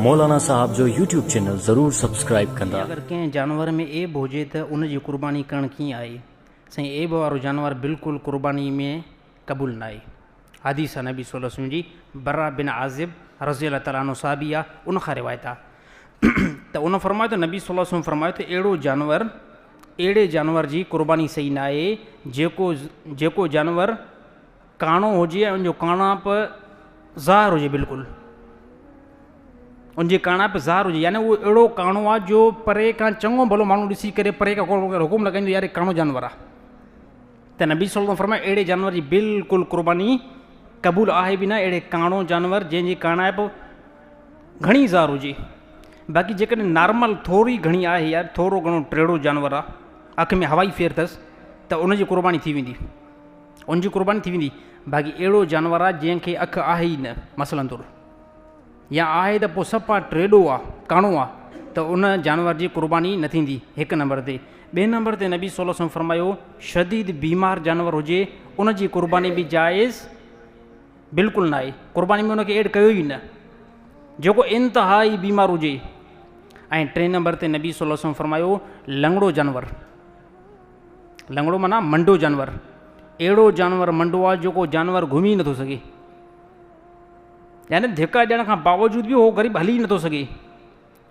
मौलाना साहब जो YouTube channel ज़रूर subscribe कंदा। अगर कंहिं जानवर में ऐब हुजे त उन जी क़ुर्बानी करणु कीअं आहे? साईं, ऐब वारो जानवर बिल्कुलु क़ुर्बानी में क़बूल न आहे। हदीस नबी सल्लल्लाहु अलैहि वसल्लम जी बरा बिन आज़िब रज़ी अल्लाह तआला अन्हु साहबी आहे, उन खां रिवायत आहे त उन फरमायो त नबी सल्लल्लाहु अलैहि वसल्लम फरमायो त अहिड़े जानवर जी क़ुर्बानी सही न आहे जेको जानवर काणो हुजे ऐं उनजो काणाप ज़ाहिर हुजे, बिल्कुलु उनजे काणाप ज़ाहिर हुजे, यानी उहो अहिड़ो काणो आहे जो परे खां चङो भलो माण्हू ॾिसी करे परे खां हुकुम लॻाईंदो यार काणो जानवर आहे। त नबी सल्लल्लाहु अलैहि वसल्लम फरमायो अहिड़े जानवर जी बिल्कुलु क़ुर्बानी क़बूल आहे बि न, अहिड़े काणो जानवर जंहिंजी काणाप घणी ज़ाहिर हुजे। बाक़ी जेकॾहिं नॉर्मल थोरी घणी आहे यार थोरो घणो टेढ़ो जानवर आहे, अखि में हवाई फेर अथसि, त उनजी क़ुर्बानी थी वेंदी, उनजी क़ुर्बानी थी वेंदी। बाक़ी अहिड़ो जानवर आहे जंहिंखे अखि आहे ई न, मसलन तौरु या आहे त पोइ सफ़ा टेढ़ो आहे, काणो आहे, त उन जानवर जी क़ुर्बानी न थींदी, हिकु नंबर ते। ॿिए नंबर ते नबी सल्लल्लाहु अलैहि वसल्लम फरमायो शदीद बीमार जानवर हुजे उनजी क़ुर्बानी बि जाइज़ बिल्कुलु न आहे, क़ुर्बानी में उनखे एड कयो ई न, जेको इंतिहाई बीमार हुजे। ऐं टे नंबर ते नबी सल्लल्लाहु अलैहि वसल्लम फरमायो लंगड़ो जानवर, लंगड़ो माना मंडो जानवर, अहिड़ो जानवर मंडो आहे जेको जानवर घुमी नथो सघे, यानी धिका ॾियण खां बावजूद बि उहो ग़रीब हली नथो सघे।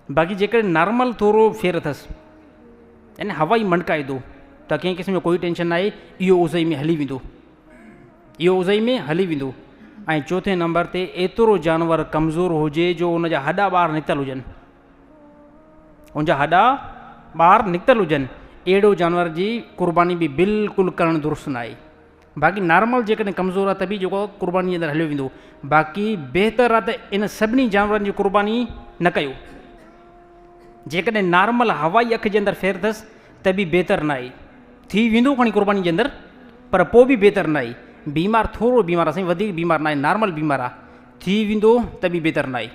बाक़ी जेकॾहिं नॉर्मल थोरो फेर अथसि, यानी हवाई मंडकाए थो, त कंहिं क़िस्म जो कोई टेंशन न आहे, इहो उज़ई में हली वेंदो, इहो उज़ई में हली वेंदो। ऐं चोथे नंबर ते एतिरो जानवर कमज़ोर हुजे जो उनजा हॾा ॿाहिरि निकितल हुजनि, उनजा हॾा ॿाहिरि निकितल हुजनि, अहिड़ो जानवर जी क़ुर्बानी बि बिल्कुलु करणु दुरुस्त न आहे। बाक़ी नॉर्मल जेकॾहिं कमज़ोर आहे त बि जेको क़ुर्बानी जे अंदरि हलियो वेंदो। बाक़ी बहितर आहे त इन सभिनी जानवरनि जी क़ुर्बानी न कयो। जेकॾहिं नॉर्मल हवाई अखि जे अंदरि फेर अथसि त बि बहितर न आहे, थी वेंदो खणी क़ुर्बानी जे अंदरि, पर पोइ बि बहितर न आहे। बीमार थोरो बीमार आहे साईं, वधीक बीमार न आहे, नॉर्मल बीमार आहे, थी वेंदो त बि बहितर न आहे।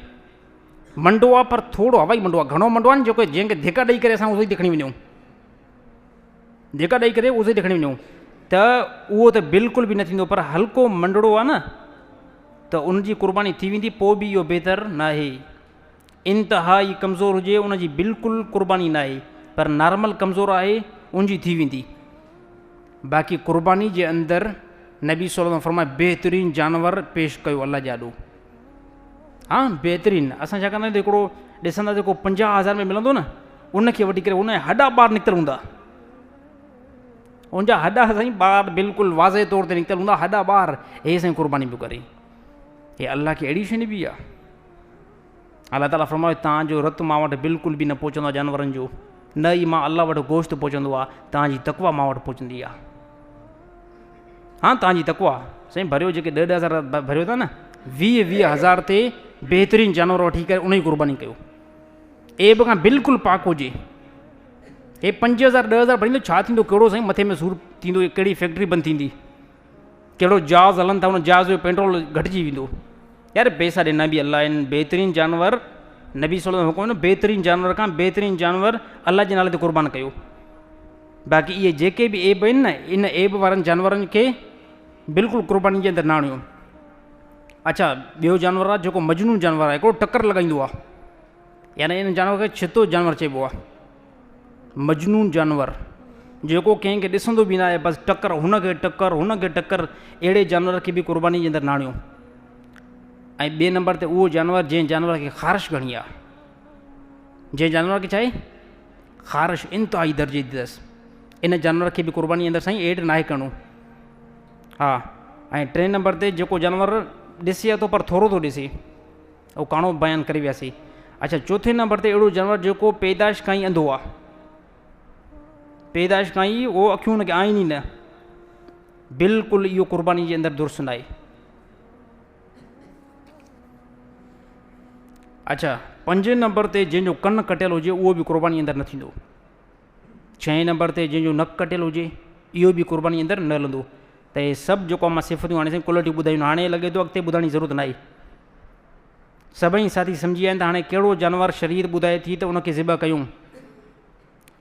मंडो आहे पर थोरो हवाई मंडो आहे, घणो मंडो आहे न जेको जंहिंखे धिका ॾेई करे असां उज़ई ते खणी वञूं, धिका ॾेई करे उज़ई ते खणी वञूं, त उहो त बिल्कुलु बि न थींदो। पर हल्को मंडड़ो आहे न त उनजी क़ुर्बानी थी वेंदी, पोइ बि इहो बहितर न आहे। इंतिहाई कमज़ोर हुजे उनजी बिल्कुलु क़ुर्बानी न आहे, पर नॉर्मल कमज़ोर आहे उनजी थी वेंदी। बाक़ी क़ुर्बानी जे अंदरि नबी सल्लल्लाहु अलैहि वसल्लम फरमाए बहितरीनु जानवर पेश कयो अलाह जा ॾो। हा बहितरीनु, असां छा कंदा आहियूं त हिकिड़ो ॾिसंदा जेको 50,000 में मिलंदो न, उनखे वठी करे उनजा हॾा ॿाहिरि निकितल हूंदा, उनजा हॾा साईं ॿाहिरि बिल्कुलु वाज़े तौर ते निकितल हूंदा, हॾा ॿाहिरि, हे साईं क़ुर्बानी पियो करे। हे अलाह खे अहिड़ी शइ ॾिबी आहे। अलाह ताला फरमायो तव्हांजो रतु मां वटि बिल्कुलु बि न पहुचंदो आहे जानवरनि जो, न ई मां अलाह वटि गोश्त पहुचंदो आहे, तव्हांजी तक़वा मां वटि पहुचंदी आहे। हा तव्हांजी तक़वा साईं भरियो, जेके 10,000 भरियो था न, 20,000 ते बहितरीनु जानवर वठी करे उन जी क़ुर्बानी कयो, ऐब खां बिल्कुलु पाक हुजे। हे 5,000 10,000 भरींदो छा थींदो, कहिड़ो साईं मथे में सूरु थींदो, कहिड़ी फैक्ट्री बंदि थींदी, कहिड़ो जहाज़ हलनि था, उन जहाज़ जो पेट्रोल घटिजी वेंदो, यार पैसा ॾिना बि अलाह आहिनि। बहितरीनु जानवर नबी सल्लल्लाहु अलैहि वसल्लम हुकुम न, बहितरीनु जानवर खां बहितरीनु जानवर अलाह जे नाले ते क़ुर्बान कयो। बाक़ी इहे जेके बि ऐब आहिनि न, इन ऐब वारनि जानवरनि खे बिल्कुलु क़ुर्बानी जे अंदरि न आणियो। अच्छा, ॿियो जानवर आहे जेको मजनून जानवर आहे, हिकिड़ो टकर लॻाईंदो आहे, यानी इन जानवर खे छितो जानवर चइबो आहे। मजनून जानवर जेको कंहिंखे ॾिसंदो बि न आहे, बसि टकर हुनखे टकर हुनखे टकर, अहिड़े जानवर खे बि क़ुर्बानी जे अंदरि न आणियो। ऐं ॿिए नंबर ते उहो जानवर जंहिं जानवर खे ख़ारिश घणी आहे, जंहिं जानवर खे छा आहे ख़ारिश इंतिहाई दर्जे जी अथसि, इन जानवर खे बि क़ुर्बानी जे अंदरि साईं एड न आहे करिणो। हा, ऐं टे नंबर ते जेको जानवर ॾिसे थो पर थोरो थो ॾिसे, उहो काणो बयानु करे वियासीं। अच्छा, चोथे नंबर ते अहिड़ो जानवर जेको पैदाइश खां ई अंधो आहे, पैदाइश खां ई उहो अखियूं हुनखे आहिनि ई न, बिल्कुलु इहो क़ुर्बानी जे अंदरि दुरुस्त न आहे। अच्छा, 5 नंबर ते जंहिंजो कनु कटियल हुजे उहो बि क़ुर्बानी जे अंदरि न थींदो। 6 नंबर ते जंहिंजो नकु कटियल हुजे इहो बि क़ुर्बानी जे अंदरि न हलंदो। त हे सभु जेको मां सिफ़तियूं हाणे साईं क्वालिटियूं ॿुधायूं, हाणे लॻे थो अॻिते ॿुधाइण जी ज़रूरत न आहे। सभई साथी सम्झी विया आहिनि त हाणे कहिड़ो जानवर शरीर ॿुधाए थी त उनखे ज़िबह कयूं।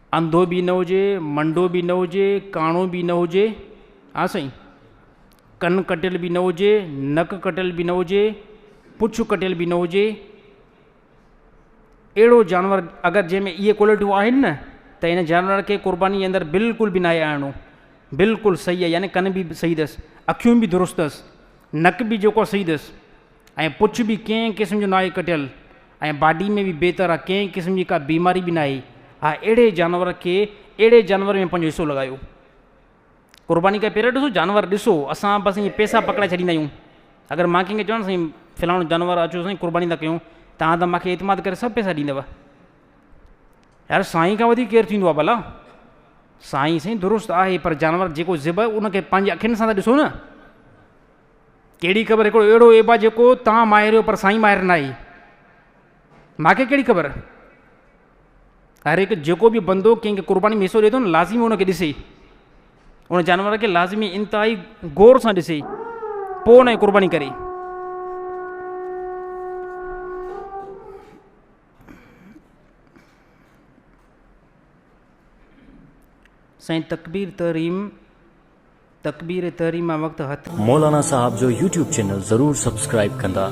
अंधो बि न हुजे, मंडो बि न हुजे, काणो बि न हुजे, हा साईं, कनु कटियल बि न हुजे, नकु कटियल बि न हुजे, पुछ कटियल बि न हुजे, अहिड़ो जानवर अगरि जंहिंमें इहे क्वालिटियूं आहिनि न त इन जानवर खे क़ुर्बानी जे अंदरि बिल्कुलु बि न आहे आणिणो, बिल्कुलु सही आहे। यानी कन बि सही अथसि, अखियूं बि दुरुस्त अथसि, नक बि जेको सही अथसि, ऐं पुछ बि कंहिं क़िस्म जो न आहे कटियल, ऐं बॉडी में बि बहितर आहे, कंहिं क़िस्म जी का बीमारी बि न आहे। हा, अहिड़े जानवर खे अहिड़े जानवर में पंहिंजो हिसो लॻायो। क़ुर्बानी खां पहिरियों ॾिसो जानवर ॾिसो, असां बसि ईअं पैसा पकड़ाए छॾींदा आहियूं। अगरि मां कंहिंखे चवां साईं फलाणो जानवर अचो साईं क़ुर्बानी था कयूं, तव्हां त मूंखे एतमाद करे सभु पैसा ॾींदव। यार साईं खां वधीक केरु थींदो आहे भला? साईं साईं दुरुस्त आहे, पर जानवर जेको ज़िब उनखे पंहिंजे अखियुनि सां त ॾिसो न। कहिड़ी ख़बर हिकिड़ो अहिड़ो एब आहे जेको तव्हां माहिर हो पर साईं माहिर न आहे, मूंखे कहिड़ी ख़बर? हर हिकु जेको बि बंदो कंहिंखे क़ुर्बानी में हिसो ॾिए थो न, लाज़मी उनखे ॾिसे, उन जानवर खे लाज़मी इंतिहाई गौर सां ॾिसे, पोइ उनजी क़ुर्बानी करे। साईं तकबीर तहरीम वक़्तु हथ मौलाना साहब जो यूट्यूब चैनल ज़रूर सब्सक्राइब कंदा।